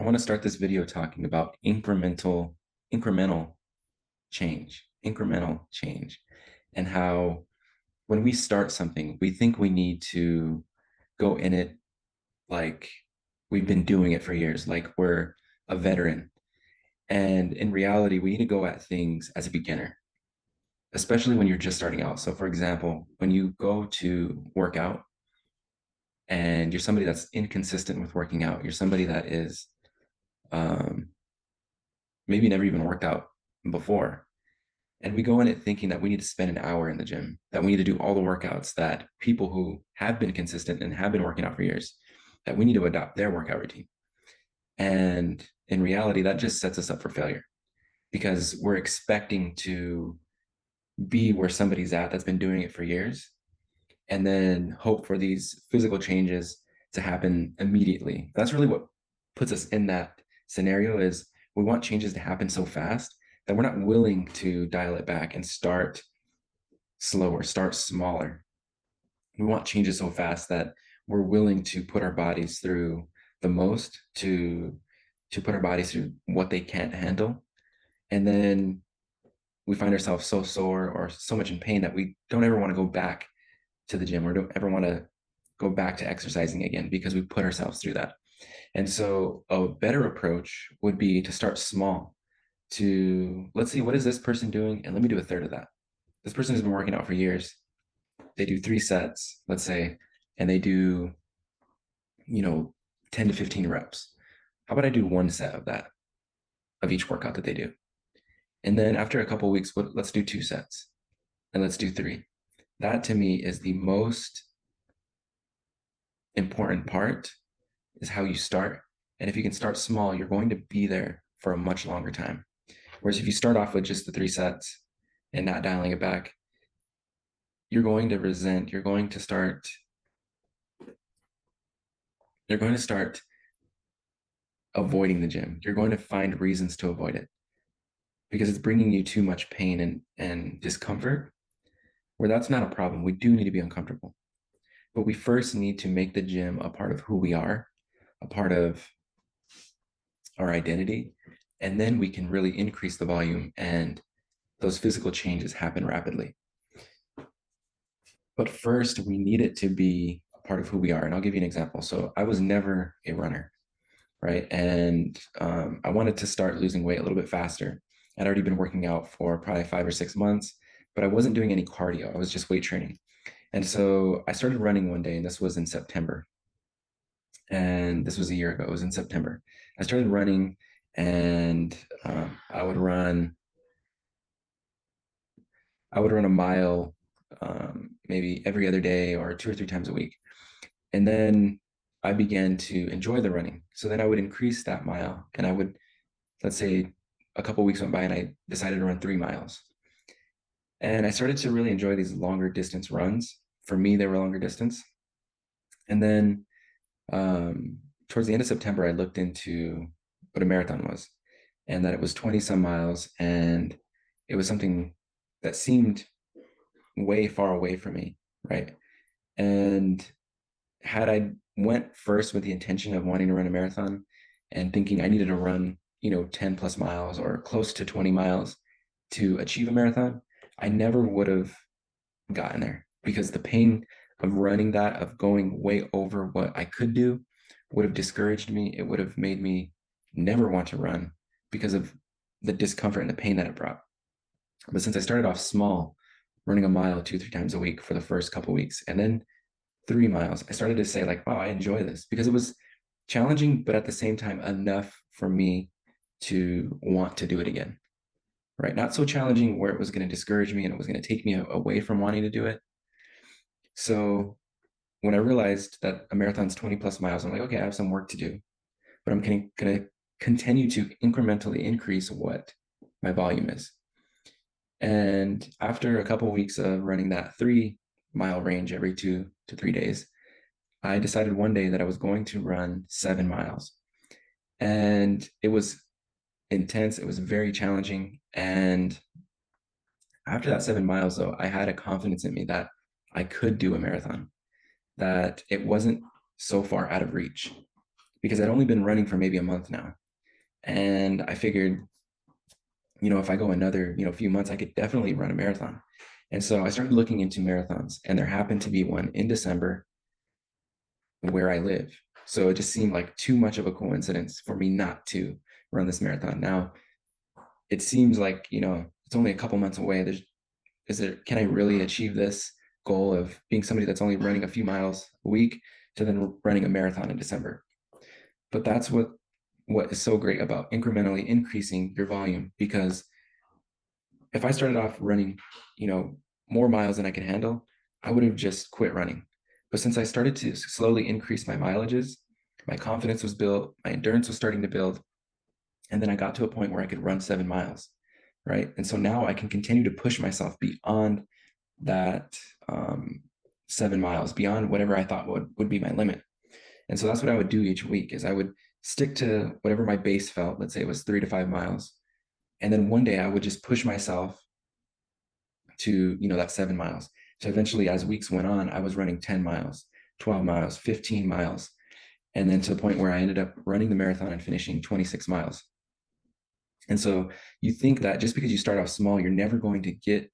I want to start this video talking about incremental incremental change, and how when we start something, we think we need to go in it like we've been doing it for years, like we're a veteran. And in reality, we need to go at things as a beginner, especially when you're just starting out. So, for example, when you go to work out and you're somebody that's inconsistent with working out, you're somebody that is um, maybe never even worked out before. And we go in it thinking that we need to spend an hour in the gym, that we need to do all the workouts that people who have been consistent and have been working out for years, that we need to adopt their workout routine. And in reality, that just sets us up for failure because we're expecting to be where somebody's at that's been doing it for years and then hope for these physical changes to happen immediately. That's really what puts us in that scenario is we want changes to happen so fast that we're not willing to dial it back and start slower, start smaller. We want changes so fast that we're willing to put our bodies through the most to put our bodies through what they can't handle. And then we find ourselves so sore or so much in pain that we don't ever want to go back to the gym or don't ever want to go back to exercising again because we put ourselves through that. And so a better approach would be to start small, to let's see, what is this person doing? And let me do a third of that. This person has been working out for years. They do 3 sets, let's say, and they do, you know, 10 to 15 reps. How about I do 1 set of that, of each workout that they do? And then after a couple of weeks, let's do 2 sets and let's do 3. That to me is the most important part is how you start. And if you can start small, you're going to be there for a much longer time. Whereas if you start off with just the 3 sets and not dialing it back, you're going to resent, you're going to start avoiding the gym. You're going to find reasons to avoid it because it's bringing you too much pain and discomfort, where that's not a problem. We do need to be uncomfortable, but we first need to make the gym a part of who we are, a part of our identity, and then we can really increase the volume and those physical changes happen rapidly. But first, we need it to be a part of who we are. And I'll give you an example. So I was never a runner, right? And I wanted to start losing weight a little bit faster. I'd already been working out for probably 5 or 6 months, but I wasn't doing any cardio. I was just weight training. And so I started running one day, and this was in September. And this was a year ago. It was in September. I started running, and I would run a mile, maybe every other day or 2 or 3 times a week. And then I began to enjoy the running. So then I would increase that mile, and I would, let's say a couple weeks went by and I decided to run 3 miles. And I started to really enjoy these longer distance runs. For me, they were longer distance. And then towards the end of September, I looked into what a marathon was and that it was 20 some miles. And it was something that seemed way far away from me, right? And had I went first with the intention of wanting to run a marathon and thinking I needed to run, 10 plus miles or close to 20 miles to achieve a marathon, I never would have gotten there because the pain of running that, of going way over what I could do, would have discouraged me. It would have made me never want to run because of the discomfort and the pain that it brought. But since I started off small, running a mile 2, 3 times a week for the first couple weeks, and then 3 miles, I started to say like, wow, I enjoy this because it was challenging, but at the same time, enough for me to want to do it again, right? Not so challenging where it was going to discourage me and it was going to take me away from wanting to do it. So when I realized that a marathon's 20 plus miles, I'm like, okay, I have some work to do, but I'm going to continue to incrementally increase what my volume is. And after a couple of weeks of running that 3 mile range every 2 to 3 days, I decided one day that I was going to run 7 miles. And it was intense. It was very challenging. And after that 7 miles, though, I had a confidence in me that I could do a marathon, that it wasn't so far out of reach. because I'd only been running for maybe a month now. And I figured, if I go another, few months, I could definitely run a marathon. And so I started looking into marathons, and there happened to be one in December where I live. So it just seemed like too much of a coincidence for me not to run this marathon. Now, it seems like, it's only a couple months away. Can I really achieve this goal of being somebody that's only running a few miles a week to then running a marathon in December? But that's what is so great about incrementally increasing your volume, because if I started off running, more miles than I could handle, I would have just quit running. But since I started to slowly increase my mileages, my confidence was built, my endurance was starting to build, and then I got to a point where I could run 7 miles, right? And so now I can continue to push myself beyond that 7 miles, beyond whatever I thought would be my limit. And so that's what I would do each week is I would stick to whatever my base felt. Let's say it was 3 to 5 miles. And then one day I would just push myself to, that 7 miles. So eventually, as weeks went on, I was running 10 miles, 12 miles, 15 miles. And then to the point where I ended up running the marathon and finishing 26 miles. And so you think that just because you start off small, you're never going to get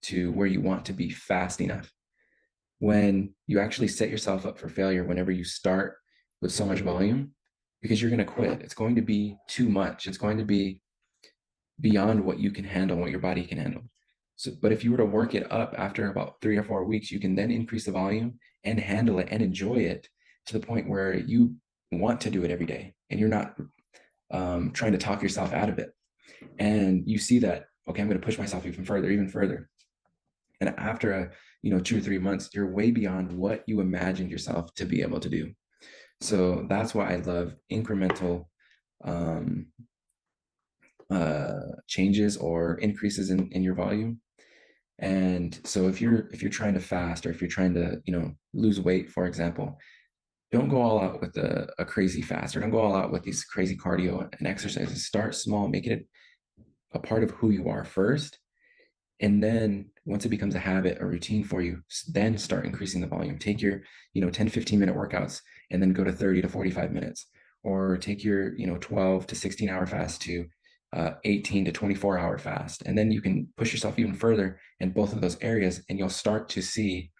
to where you want to be fast enough. When you actually set yourself up for failure whenever you start with so much volume, because you're going to quit. It's going to be too much. It's going to be beyond what you can handle, what your body can handle. So, but if you were to work it up after about 3 or 4 weeks, you can then increase the volume and handle it and enjoy it to the point where you want to do it every day and you're not trying to talk yourself out of it. And you see that, okay, I'm going to push myself even further, even further. And after 2 or 3 months, you're way beyond what you imagined yourself to be able to do. So that's why I love incremental um, changes or increases in your volume. And so if you're trying to fast, or if you're trying to lose weight, for example, don't go all out with a crazy fast, or don't go all out with these crazy cardio and exercises. Start small, make it a part of who you are first. And then once it becomes a habit, a routine for you, then start increasing the volume. Take your 10 15 minute workouts and then go to 30 to 45 minutes, or take your 12 to 16 hour fast to 18 to 24-hour fast. And then you can push yourself even further in both of those areas, and you'll start to see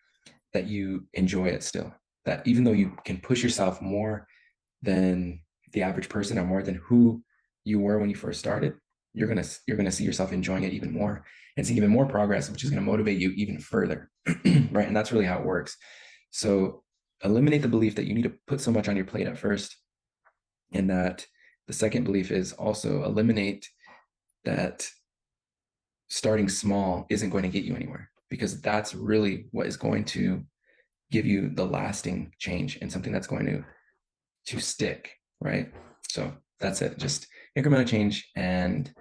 that you enjoy it still. That even though you can push yourself more than the average person, or more than who you were when you first started, you're gonna see yourself enjoying it even more and see even more progress, which is going to motivate you even further. Right? And that's really how it works. So eliminate the belief that you need to put so much on your plate at first. And that the second belief is also eliminate that starting small isn't going to get you anywhere, because that's really what is going to give you the lasting change and something that's going to stick, right? So that's it. Just incremental change and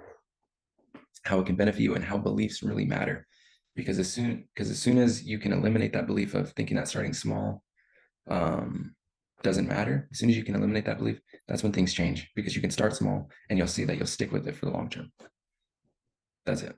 how it can benefit you, and how beliefs really matter. Because as soon as you can eliminate that belief of thinking that starting small doesn't matter, as soon as you can eliminate that belief, that's when things change, because you can start small and you'll see that you'll stick with it for the long term. That's it.